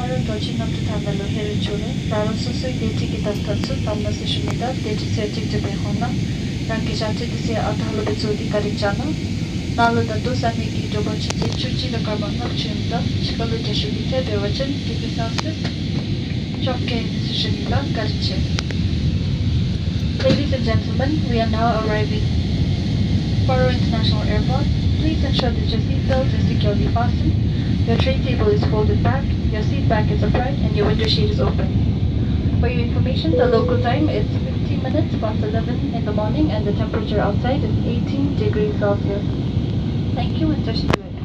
Tomorrow, Dojinam to Tamalo Herichule, Barososu, Geti Tatsu, Tamas Shumida, Geti Setic to Behona, Rankishati to see Atalobetsudi Karichana, Nalo Datu Samiki Dobachi, Chuchi the Carbon Chimda, Chikalu Jeshubite, Bewachan, Kipisasu, Chopke Shimila, Kariche. Ladies and gentlemen, we are now arriving Faro International Airport. Please ensure that your seatbelt is securely fastened, your tray table is folded back, your seat back is upright, and your window shade is open. For your information, the local time is 15 minutes past 11 in the morning and the temperature outside is 18 degrees Celsius. Thank you and touch the